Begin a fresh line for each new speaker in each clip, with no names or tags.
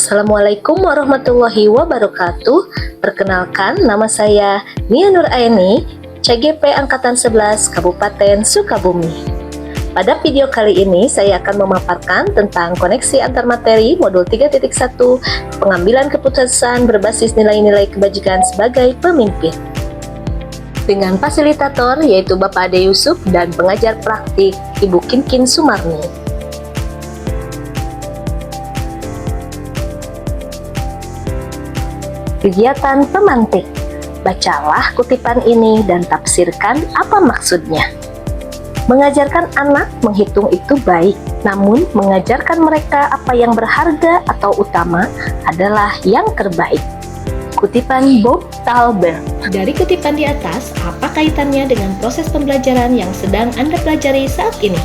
Assalamualaikum warahmatullahi wabarakatuh. Perkenalkan, nama saya Nia Nur Aini, CGP Angkatan 11 Kabupaten Sukabumi. Pada video kali ini saya akan memaparkan tentang koneksi antar materi modul 3.1 pengambilan keputusan berbasis nilai-nilai kebajikan sebagai pemimpin. Dengan fasilitator yaitu Bapak Ade Yusuf dan pengajar praktik Ibu Kinkin Sumarni. Kegiatan pemantik. Bacalah kutipan ini dan tafsirkan apa maksudnya. Mengajarkan anak menghitung itu baik, namun mengajarkan mereka apa yang berharga atau utama adalah yang terbaik. Kutipan Bob Talbert. Dari kutipan di atas, apa kaitannya dengan proses pembelajaran yang sedang Anda pelajari saat ini?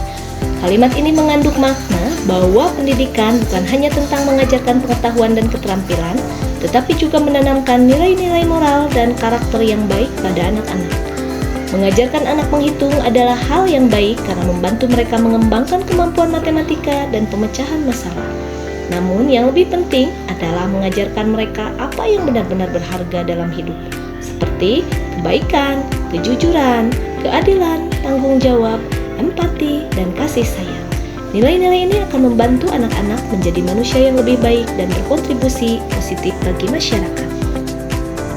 Kalimat ini mengandung makna bahwa pendidikan bukan hanya tentang mengajarkan pengetahuan dan keterampilan, tetapi juga menanamkan nilai-nilai moral dan karakter yang baik pada anak-anak. Mengajarkan anak menghitung adalah hal yang baik karena membantu mereka mengembangkan kemampuan matematika dan pemecahan masalah. Namun yang lebih penting adalah mengajarkan mereka apa yang benar-benar berharga dalam hidup, seperti kebaikan, kejujuran, keadilan, tanggung jawab, empati, dan kasih sayang. Nilai-nilai ini akan membantu anak-anak menjadi manusia yang lebih baik dan berkontribusi positif bagi masyarakat.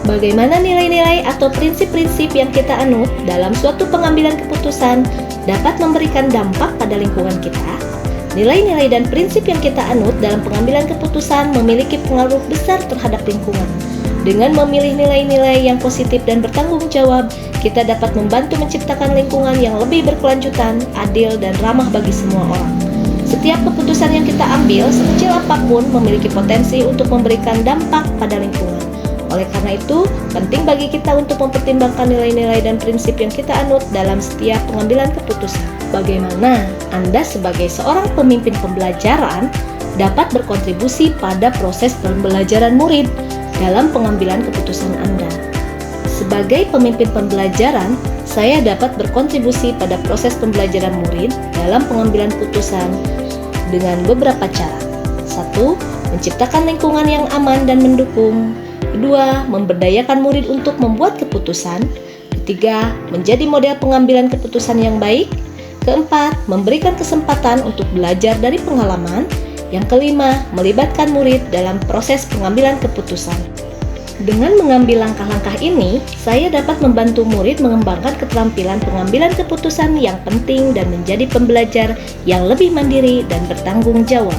Bagaimana nilai-nilai atau prinsip-prinsip yang kita anut dalam suatu pengambilan keputusan dapat memberikan dampak pada lingkungan kita? Nilai-nilai dan prinsip yang kita anut dalam pengambilan keputusan memiliki pengaruh besar terhadap lingkungan. Dengan memilih nilai-nilai yang positif dan bertanggung jawab, kita dapat membantu menciptakan lingkungan yang lebih berkelanjutan, adil, dan ramah bagi semua orang. Setiap keputusan yang kita ambil, sekecil apapun, memiliki potensi untuk memberikan dampak pada lingkungan. Oleh karena itu, penting bagi kita untuk mempertimbangkan nilai-nilai dan prinsip yang kita anut dalam setiap pengambilan keputusan. Bagaimana Anda sebagai seorang pemimpin pembelajaran dapat berkontribusi pada proses pembelajaran murid dalam pengambilan keputusan Anda? Sebagai pemimpin pembelajaran, saya dapat berkontribusi pada proses pembelajaran murid dalam pengambilan keputusan dengan beberapa cara. 1. Menciptakan lingkungan yang aman dan mendukung. 2. Memberdayakan murid untuk membuat keputusan. 3. Menjadi model pengambilan keputusan yang baik. 4. Memberikan kesempatan untuk belajar dari pengalaman. Yang kelima, melibatkan murid dalam proses pengambilan keputusan. Dengan mengambil langkah-langkah ini, saya dapat membantu murid mengembangkan keterampilan pengambilan keputusan yang penting dan menjadi pembelajar yang lebih mandiri dan bertanggung jawab.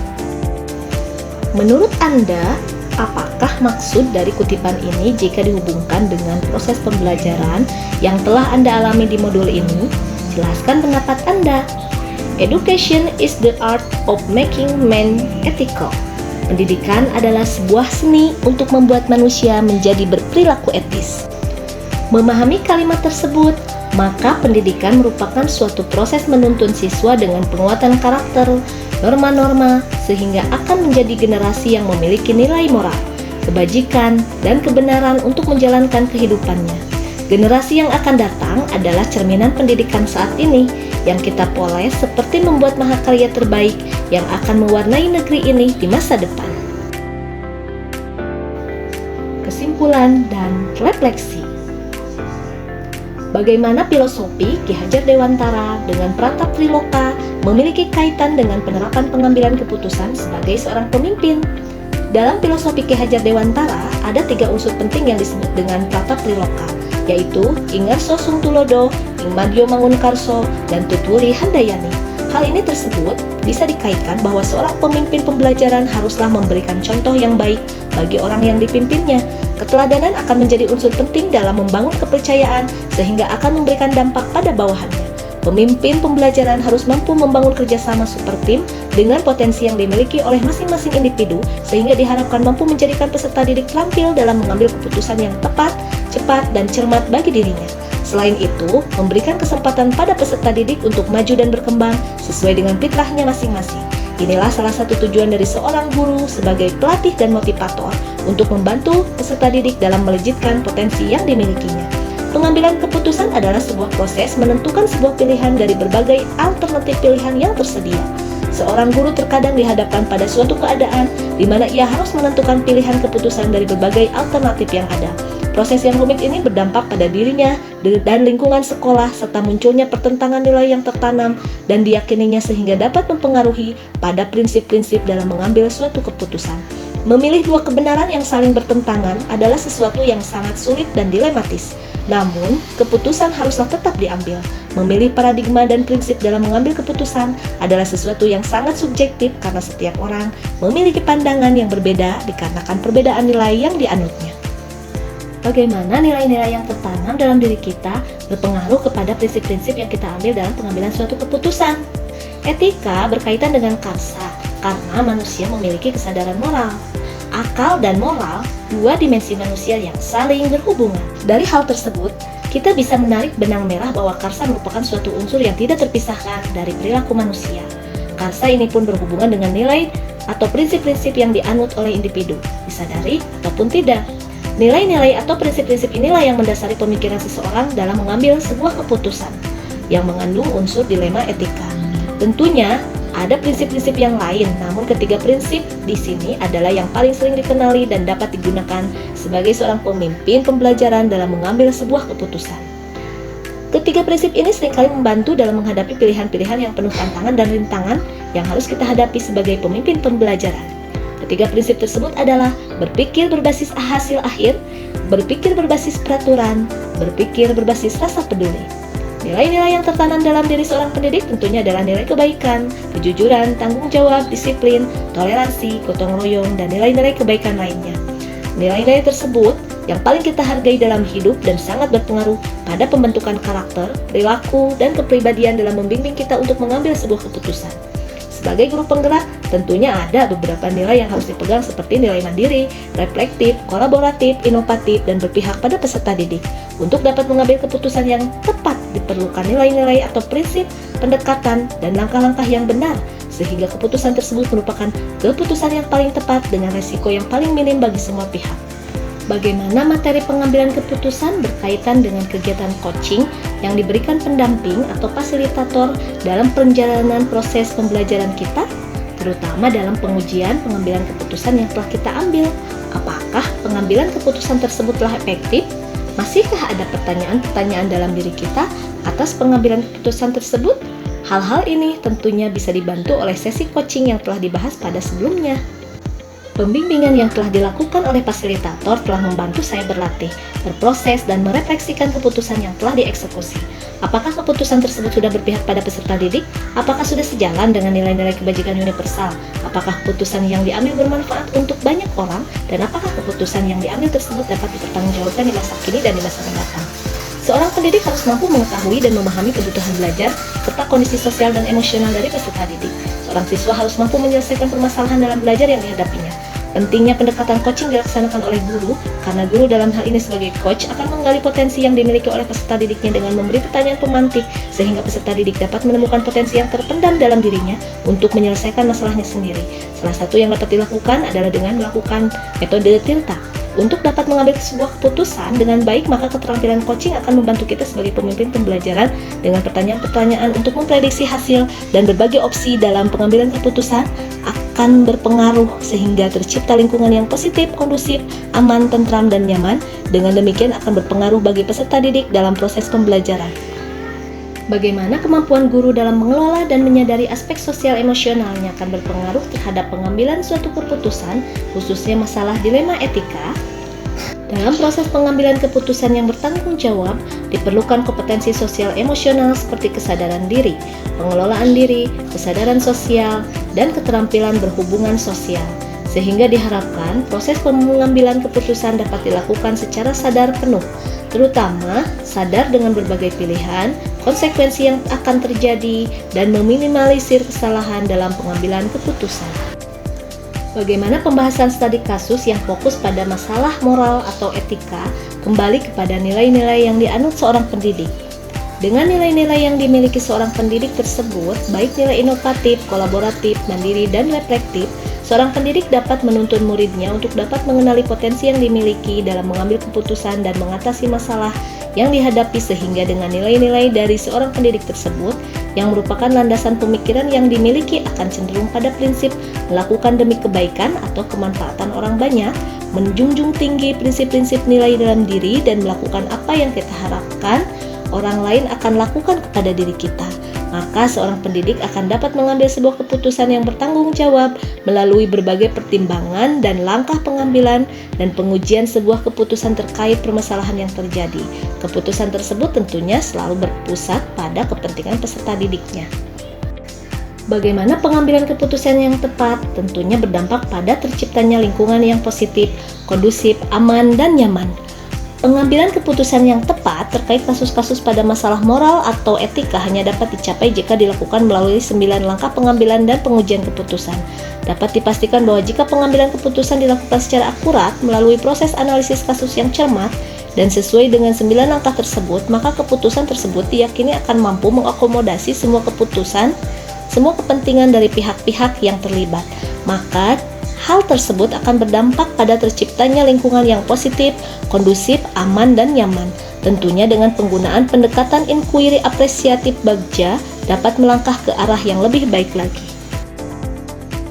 Menurut Anda, apakah maksud dari kutipan ini jika dihubungkan dengan proses pembelajaran yang telah Anda alami di modul ini? Jelaskan pendapat Anda. Education is the art of making men ethical. Pendidikan adalah sebuah seni untuk membuat manusia menjadi berperilaku etis. Memahami kalimat tersebut, maka pendidikan merupakan suatu proses menuntun siswa dengan penguatan karakter, norma-norma, sehingga akan menjadi generasi yang memiliki nilai moral, kebajikan, dan kebenaran untuk menjalankan kehidupannya. Generasi yang akan datang adalah cerminan pendidikan saat ini, yang kita poles seperti membuat mahakarya terbaik yang akan mewarnai negeri ini di masa depan. Kesimpulan dan refleksi. Bagaimana filosofi Ki Hajar Dewantara dengan Pratap Triloka memiliki kaitan dengan penerapan pengambilan keputusan sebagai seorang pemimpin? Dalam filosofi Ki Hajar Dewantara ada 3 unsur penting yang disebut dengan Pratap Triloka, yaitu Ingarso Sungtulodo, Ingmadyo Mangunkarso, dan Tutwuli Handayani. Hal ini tersebut bisa dikaitkan bahwa seorang pemimpin pembelajaran haruslah memberikan contoh yang baik bagi orang yang dipimpinnya. Keteladanan akan menjadi unsur penting dalam membangun kepercayaan sehingga akan memberikan dampak pada bawahannya. Pemimpin pembelajaran harus mampu membangun kerjasama super tim dengan potensi yang dimiliki oleh masing-masing individu sehingga diharapkan mampu menjadikan peserta didik terampil dalam mengambil keputusan yang tepat, cepat, dan cermat bagi dirinya. Selain itu, memberikan kesempatan pada peserta didik untuk maju dan berkembang sesuai dengan fitrahnya masing-masing. Inilah salah satu tujuan dari seorang guru sebagai pelatih dan motivator untuk membantu peserta didik dalam melejitkan potensi yang dimilikinya. Pengambilan keputusan adalah sebuah proses menentukan sebuah pilihan dari berbagai alternatif pilihan yang tersedia. seorang guru terkadang dihadapkan pada suatu keadaan di mana ia harus menentukan pilihan keputusan dari berbagai alternatif yang ada. Proses yang rumit ini berdampak pada dirinya dan lingkungan sekolah, serta munculnya pertentangan nilai yang tertanam dan diyakininya sehingga dapat mempengaruhi pada prinsip-prinsip dalam mengambil suatu keputusan. Memilih dua kebenaran yang saling bertentangan adalah sesuatu yang sangat sulit dan dilematis. Namun, keputusan haruslah tetap diambil. Memilih paradigma dan prinsip dalam mengambil keputusan adalah sesuatu yang sangat subjektif karena setiap orang memiliki pandangan yang berbeda dikarenakan perbedaan nilai yang dianutnya. Bagaimana nilai-nilai yang tertanam dalam diri kita berpengaruh kepada prinsip-prinsip yang kita ambil dalam pengambilan suatu keputusan. Etika berkaitan dengan karsa, karena manusia memiliki kesadaran moral. Akal dan moral, dua dimensi manusia yang saling berhubungan. Dari hal tersebut, kita bisa menarik benang merah bahwa karsa merupakan suatu unsur yang tidak terpisahkan dari perilaku manusia. Karsa ini pun berhubungan dengan nilai atau prinsip-prinsip yang dianut oleh individu, disadari ataupun tidak. Nilai-nilai atau prinsip-prinsip inilah yang mendasari pemikiran seseorang dalam mengambil sebuah keputusan yang mengandung unsur dilema etika. Tentunya ada prinsip-prinsip yang lain, namun ketiga prinsip di sini adalah yang paling sering dikenali dan dapat digunakan sebagai seorang pemimpin pembelajaran dalam mengambil sebuah keputusan. Ketiga prinsip ini seringkali membantu dalam menghadapi pilihan-pilihan yang penuh tantangan dan rintangan yang harus kita hadapi sebagai pemimpin pembelajaran. Ketiga prinsip tersebut adalah berpikir berbasis hasil akhir, berpikir berbasis peraturan, berpikir berbasis rasa peduli. Nilai-nilai yang tertanam dalam diri seorang pendidik tentunya adalah nilai kebaikan, kejujuran, tanggung jawab, disiplin, toleransi, gotong royong, dan nilai-nilai kebaikan lainnya. Nilai-nilai tersebut yang paling kita hargai dalam hidup dan sangat berpengaruh pada pembentukan karakter, perilaku, dan kepribadian dalam membimbing kita untuk mengambil sebuah keputusan. Sebagai guru penggerak, tentunya ada beberapa nilai yang harus dipegang seperti nilai mandiri, reflektif, kolaboratif, inovatif, dan berpihak pada peserta didik. Untuk dapat mengambil keputusan yang tepat, diperlukan nilai-nilai atau prinsip, pendekatan, dan langkah-langkah yang benar, sehingga keputusan tersebut merupakan keputusan yang paling tepat dengan resiko yang paling minim bagi semua pihak. Bagaimana materi pengambilan keputusan berkaitan dengan kegiatan coaching yang diberikan pendamping atau fasilitator dalam perjalanan proses pembelajaran kita, terutama dalam pengujian pengambilan keputusan yang telah kita ambil. Apakah pengambilan keputusan tersebut telah efektif? Masihkah ada pertanyaan-pertanyaan dalam diri kita atas pengambilan keputusan tersebut? Hal-hal ini tentunya bisa dibantu oleh sesi coaching yang telah dibahas pada sebelumnya. Pembimbingan yang telah dilakukan oleh fasilitator telah membantu saya berlatih, berproses, dan merefleksikan keputusan yang telah dieksekusi. Apakah keputusan tersebut sudah berpihak pada peserta didik? Apakah sudah sejalan dengan nilai-nilai kebajikan universal? Apakah keputusan yang diambil bermanfaat untuk banyak orang? Dan apakah keputusan yang diambil tersebut dapat dipertanggungjawabkan di masa kini dan di masa mendatang? Seorang pendidik harus mampu mengetahui dan memahami kebutuhan belajar serta kondisi sosial dan emosional dari peserta didik. Seorang siswa harus mampu menyelesaikan permasalahan dalam belajar yang dihadapinya. Pentingnya pendekatan coaching dilaksanakan oleh guru, karena guru dalam hal ini sebagai coach akan menggali potensi yang dimiliki oleh peserta didiknya dengan memberi pertanyaan pemantik, sehingga peserta didik dapat menemukan potensi yang terpendam dalam dirinya untuk menyelesaikan masalahnya sendiri. Salah satu yang dapat dilakukan adalah dengan melakukan metode TILTA. Untuk dapat mengambil sebuah keputusan dengan baik, maka keterampilan coaching akan membantu kita sebagai pemimpin pembelajaran dengan pertanyaan-pertanyaan untuk memprediksi hasil dan berbagai opsi dalam pengambilan keputusan akan berpengaruh sehingga tercipta lingkungan yang positif, kondusif, aman, tentram, dan nyaman. Dengan demikian akan berpengaruh bagi peserta didik dalam proses pembelajaran. Bagaimana kemampuan guru dalam mengelola dan menyadari aspek sosial emosionalnya akan berpengaruh terhadap pengambilan suatu keputusan, khususnya masalah dilema etika. Dalam proses pengambilan keputusan yang bertanggung jawab, diperlukan kompetensi sosial emosional seperti kesadaran diri, pengelolaan diri, kesadaran sosial, dan keterampilan berhubungan sosial. Sehingga diharapkan proses pengambilan keputusan dapat dilakukan secara sadar penuh, terutama sadar dengan berbagai pilihan, konsekuensi yang akan terjadi, dan meminimalisir kesalahan dalam pengambilan keputusan. Bagaimana pembahasan studi kasus yang fokus pada masalah moral atau etika kembali kepada nilai-nilai yang dianut seorang pendidik. Dengan nilai-nilai yang dimiliki seorang pendidik tersebut, baik nilai inovatif, kolaboratif, mandiri, dan reflektif, Seorang pendidik dapat menuntun muridnya untuk dapat mengenali potensi yang dimiliki dalam mengambil keputusan dan mengatasi masalah yang dihadapi, sehingga dengan nilai-nilai dari seorang pendidik tersebut yang merupakan landasan pemikiran yang dimiliki akan cenderung pada prinsip melakukan demi kebaikan atau kemanfaatan orang banyak, menjunjung tinggi prinsip-prinsip nilai dalam diri, dan melakukan apa yang kita harapkan orang lain akan lakukan kepada diri kita. Maka seorang pendidik akan dapat mengambil sebuah keputusan yang bertanggung jawab melalui berbagai pertimbangan dan langkah pengambilan dan pengujian sebuah keputusan terkait permasalahan yang terjadi. Keputusan tersebut tentunya selalu berpusat pada kepentingan peserta didiknya. Bagaimana pengambilan keputusan yang tepat? Tentunya berdampak pada terciptanya lingkungan yang positif, kondusif, aman, dan nyaman. Pengambilan keputusan yang tepat terkait kasus-kasus pada masalah moral atau etika hanya dapat dicapai jika dilakukan melalui 9 langkah pengambilan dan pengujian keputusan. Dapat dipastikan bahwa jika pengambilan keputusan dilakukan secara akurat melalui proses analisis kasus yang cermat dan sesuai dengan 9 langkah tersebut, maka keputusan tersebut diyakini akan mampu mengakomodasi semua kepentingan dari pihak-pihak yang terlibat. Maka hal tersebut akan berdampak pada terciptanya lingkungan yang positif, kondusif, aman, dan nyaman. Tentunya dengan penggunaan pendekatan inquiry apresiatif Bagja dapat melangkah ke arah yang lebih baik lagi.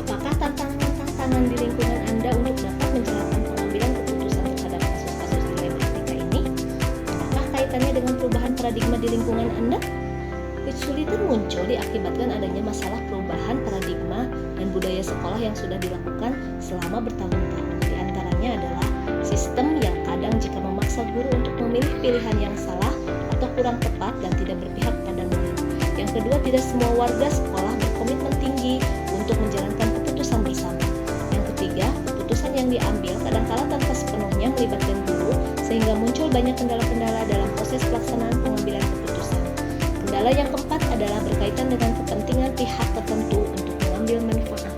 Apakah tantangan di lingkungan Anda untuk dapat menjalankan pengambilan keputusan terhadap kasus-kasus dilema etika ini? Apakah kaitannya dengan perubahan paradigma di lingkungan Anda? Kesulitan muncul diakibatkan adanya masalah perubahan paradigma dan budaya sekolah yang sudah dilakukan selama bertahun-tahun. Di antaranya adalah sistem yang kadang jika memaksa guru untuk memilih pilihan yang salah atau kurang tepat dan tidak berpihak pada murid. Yang kedua, tidak semua warga sekolah berkomitmen tinggi untuk menjalankan keputusan bersama. Yang ketiga, keputusan yang diambil kadang-kala tanpa sepenuhnya melibatkan guru, sehingga muncul banyak kendala-kendala dalam proses pelaksanaan pengambilan keputusan. Kendala yang keempat adalah berkaitan dengan kepentingan pihak tertentu untuk mengambil manfaat.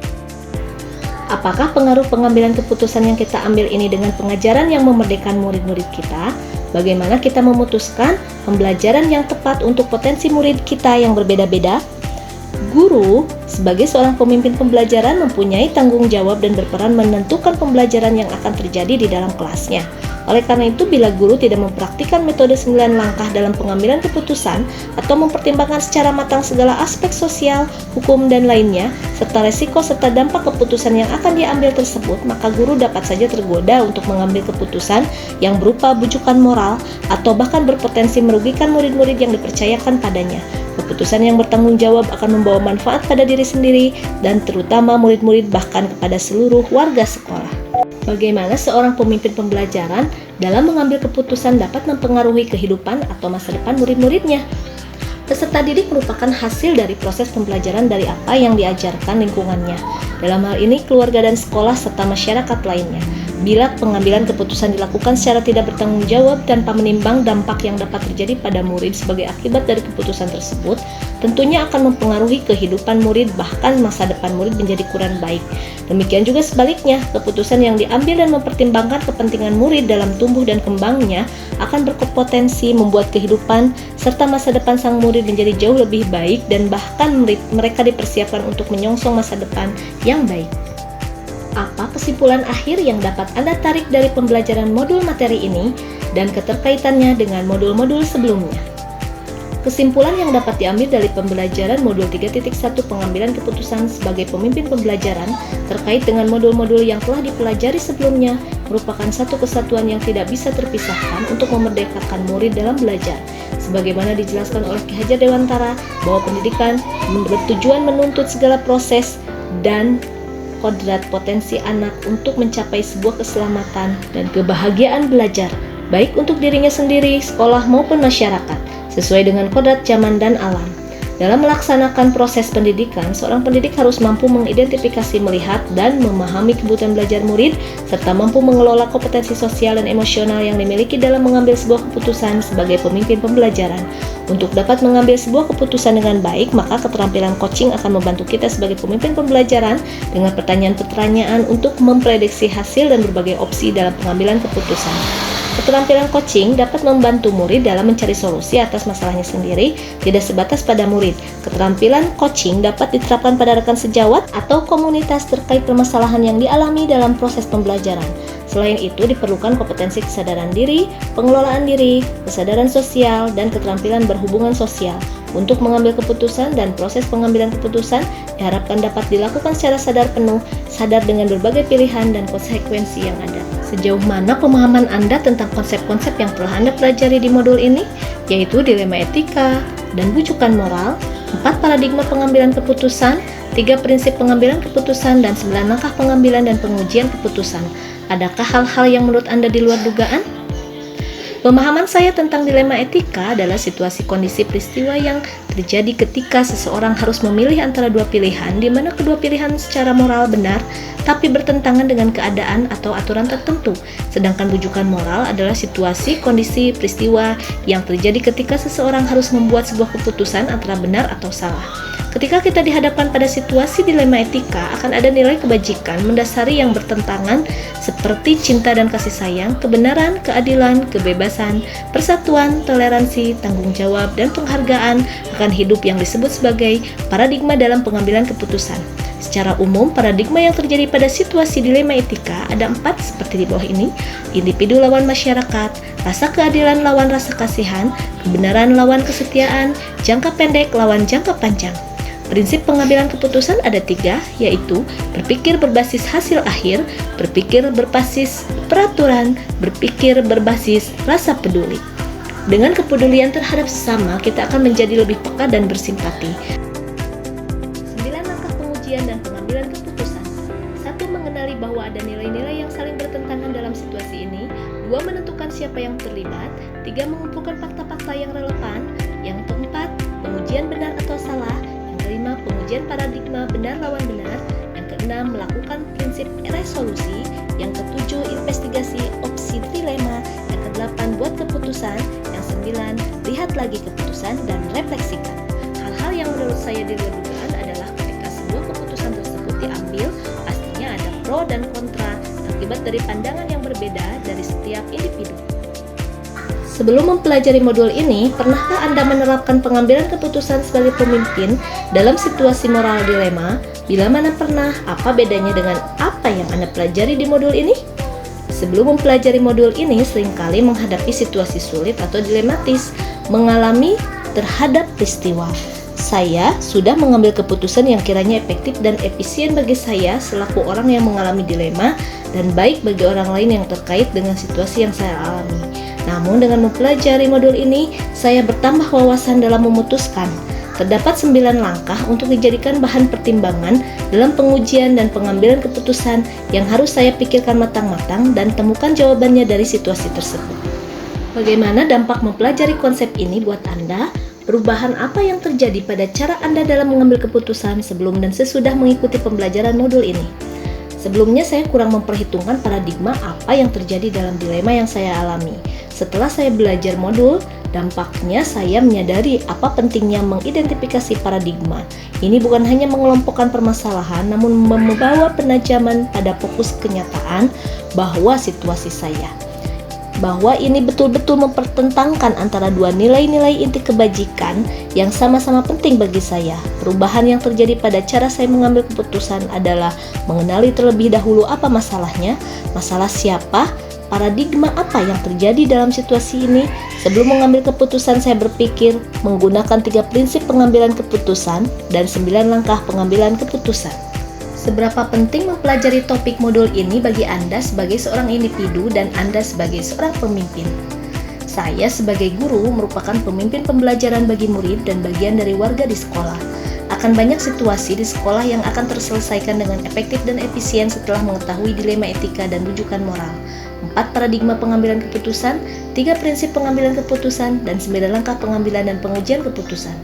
Apakah pengaruh pengambilan keputusan yang kita ambil ini dengan pengajaran yang memerdekakan murid-murid kita? Bagaimana kita memutuskan pembelajaran yang tepat untuk potensi murid kita yang berbeda-beda? Guru sebagai seorang pemimpin pembelajaran mempunyai tanggung jawab dan berperan menentukan pembelajaran yang akan terjadi di dalam kelasnya. Oleh karena itu, bila guru tidak mempraktikkan metode 9 langkah dalam pengambilan keputusan atau mempertimbangkan secara matang segala aspek sosial, hukum, dan lainnya, serta resiko serta dampak keputusan yang akan diambil tersebut, maka guru dapat saja tergoda untuk mengambil keputusan yang berupa bujukan moral atau bahkan berpotensi merugikan murid-murid yang dipercayakan padanya. Keputusan yang bertanggung jawab akan membawa manfaat pada diri sendiri dan terutama murid-murid bahkan kepada seluruh warga sekolah. Bagaimana seorang pemimpin pembelajaran dalam mengambil keputusan dapat mempengaruhi kehidupan atau masa depan murid-muridnya? Peserta didik merupakan hasil dari proses pembelajaran dari apa yang diajarkan lingkungannya. Dalam hal ini, keluarga dan sekolah serta masyarakat lainnya. Bila pengambilan keputusan dilakukan secara tidak bertanggung jawab tanpa menimbang dampak yang dapat terjadi pada murid sebagai akibat dari keputusan tersebut, tentunya akan mempengaruhi kehidupan murid, bahkan masa depan murid menjadi kurang baik. Demikian juga sebaliknya, keputusan yang diambil dan mempertimbangkan kepentingan murid dalam tumbuh dan kembangnya akan berpotensi membuat kehidupan serta masa depan sang murid menjadi jauh lebih baik dan bahkan mereka dipersiapkan untuk menyongsong masa depan yang baik. Apa kesimpulan akhir yang dapat Anda tarik dari pembelajaran modul materi ini dan keterkaitannya dengan modul-modul sebelumnya? Kesimpulan yang dapat diambil dari pembelajaran modul 3.1 pengambilan keputusan sebagai pemimpin pembelajaran terkait dengan modul-modul yang telah dipelajari sebelumnya merupakan satu kesatuan yang tidak bisa terpisahkan untuk memerdekakan murid dalam belajar. Sebagaimana dijelaskan oleh Ki Hajar Dewantara bahwa pendidikan bertujuan menuntut segala proses dan kodrat potensi anak untuk mencapai sebuah keselamatan dan kebahagiaan belajar, baik untuk dirinya sendiri, sekolah maupun masyarakat, sesuai dengan kodrat zaman dan alam. Dalam melaksanakan proses pendidikan, seorang pendidik harus mampu mengidentifikasi, melihat, dan memahami kebutuhan belajar murid, serta mampu mengelola kompetensi sosial dan emosional yang dimiliki dalam mengambil sebuah keputusan sebagai pemimpin pembelajaran. Untuk dapat mengambil sebuah keputusan dengan baik, maka keterampilan coaching akan membantu kita sebagai pemimpin pembelajaran dengan pertanyaan-pertanyaan untuk memprediksi hasil dan berbagai opsi dalam pengambilan keputusan. Keterampilan coaching dapat membantu murid dalam mencari solusi atas masalahnya sendiri, tidak sebatas pada murid. Keterampilan coaching dapat diterapkan pada rekan sejawat atau komunitas terkait permasalahan yang dialami dalam proses pembelajaran. Selain itu, diperlukan kompetensi kesadaran diri, pengelolaan diri, kesadaran sosial, dan keterampilan berhubungan sosial. Untuk mengambil keputusan dan proses pengambilan keputusan diharapkan dapat dilakukan secara sadar penuh, sadar dengan berbagai pilihan dan konsekuensi yang ada. Sejauh mana pemahaman Anda tentang konsep-konsep yang telah Anda pelajari di modul ini, yaitu dilema etika dan bujukan moral, 4 paradigma pengambilan keputusan, 3 prinsip pengambilan keputusan, dan 9 langkah pengambilan dan pengujian keputusan. Adakah hal-hal yang menurut Anda di luar dugaan? Pemahaman saya tentang dilema etika adalah situasi kondisi peristiwa yang terjadi ketika seseorang harus memilih antara dua pilihan, di mana kedua pilihan secara moral benar, tapi bertentangan dengan keadaan atau aturan tertentu. Sedangkan bujukan moral adalah situasi kondisi peristiwa yang terjadi ketika seseorang harus membuat sebuah keputusan antara benar atau salah. Ketika kita dihadapkan pada situasi dilema etika, akan ada nilai kebajikan mendasari yang bertentangan seperti cinta dan kasih sayang, kebenaran, keadilan, kebebasan, persatuan, toleransi, tanggung jawab, dan penghargaan akan hidup yang disebut sebagai paradigma dalam pengambilan keputusan. Secara umum, paradigma yang terjadi pada situasi dilema etika ada 4 seperti di bawah ini: individu lawan masyarakat, rasa keadilan lawan rasa kasihan, kebenaran lawan kesetiaan, jangka pendek lawan jangka panjang. Prinsip pengambilan keputusan ada 3, yaitu berpikir berbasis hasil akhir, berpikir berbasis peraturan, berpikir berbasis rasa peduli. Dengan kepedulian terhadap sesama, kita akan menjadi lebih peka dan bersimpati. 9 langkah pengujian dan pengambilan keputusan. 1. Mengenali bahwa ada nilai-nilai yang saling bertentangan dalam situasi ini. 2. Menentukan siapa yang terlibat. 3. Mengumpulkan fakta-fakta yang relevan. Yang keempat, pengujian benar atau salah. 5. Pengujian paradigma benar lawan benar. Yang keenam, melakukan prinsip resolusi. Yang ketujuh, investigasi opsi trilema. Yang kedelapan, buat keputusan. Yang 9, lihat lagi keputusan dan refleksikan. Hal-hal yang menurut saya di luar dugaan adalah ketika sebuah keputusan tersebut diambil, pastinya ada pro dan kontra akibat dari pandangan yang berbeda dari setiap individu. Sebelum mempelajari modul ini, pernahkah Anda menerapkan pengambilan keputusan sebagai pemimpin dalam situasi moral dilema? Bila mana pernah, apa bedanya dengan apa yang Anda pelajari di modul ini? Sebelum mempelajari modul ini, seringkali menghadapi situasi sulit atau dilematis, mengalami terhadap peristiwa. Saya sudah mengambil keputusan yang kiranya efektif dan efisien bagi saya selaku orang yang mengalami dilema dan baik bagi orang lain yang terkait dengan situasi yang saya alami. Namun dengan mempelajari modul ini, saya bertambah wawasan dalam memutuskan. Terdapat 9 langkah untuk dijadikan bahan pertimbangan dalam pengujian dan pengambilan keputusan yang harus saya pikirkan matang-matang dan temukan jawabannya dari situasi tersebut. Bagaimana dampak mempelajari konsep ini buat Anda? Perubahan apa yang terjadi pada cara Anda dalam mengambil keputusan sebelum dan sesudah mengikuti pembelajaran modul ini? Sebelumnya saya kurang memperhitungkan paradigma apa yang terjadi dalam dilema yang saya alami. Setelah saya belajar modul, dampaknya saya menyadari apa pentingnya mengidentifikasi paradigma. Ini bukan hanya mengelompokkan permasalahan, namun membawa penajaman pada fokus kenyataan bahwa situasi saya. Bahwa ini betul-betul mempertentangkan antara dua nilai-nilai inti kebajikan yang sama-sama penting bagi saya. Perubahan yang terjadi pada cara saya mengambil keputusan adalah mengenali terlebih dahulu apa masalahnya, masalah siapa, paradigma apa yang terjadi dalam situasi ini. Sebelum mengambil keputusan, saya berpikir menggunakan 3 prinsip pengambilan keputusan dan 9 langkah pengambilan keputusan. Seberapa penting mempelajari topik modul ini bagi Anda sebagai seorang individu dan Anda sebagai seorang pemimpin? Saya sebagai guru merupakan pemimpin pembelajaran bagi murid dan bagian dari warga di sekolah. Akan banyak situasi di sekolah yang akan terselesaikan dengan efektif dan efisien setelah mengetahui dilema etika dan rujukan moral. 4 paradigma pengambilan keputusan, 3 prinsip pengambilan keputusan, dan 9 langkah pengambilan dan pengujian keputusan.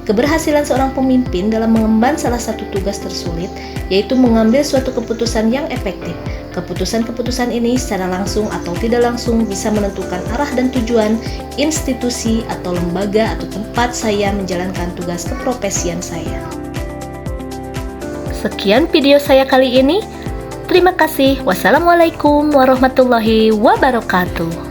Keberhasilan seorang pemimpin dalam mengemban salah satu tugas tersulit, yaitu mengambil suatu keputusan yang efektif. Keputusan-keputusan ini secara langsung atau tidak langsung bisa menentukan arah dan tujuan institusi atau lembaga atau tempat saya menjalankan tugas keprofesian saya. Sekian video saya kali ini. Terima kasih. Wassalamualaikum warahmatullahi wabarakatuh.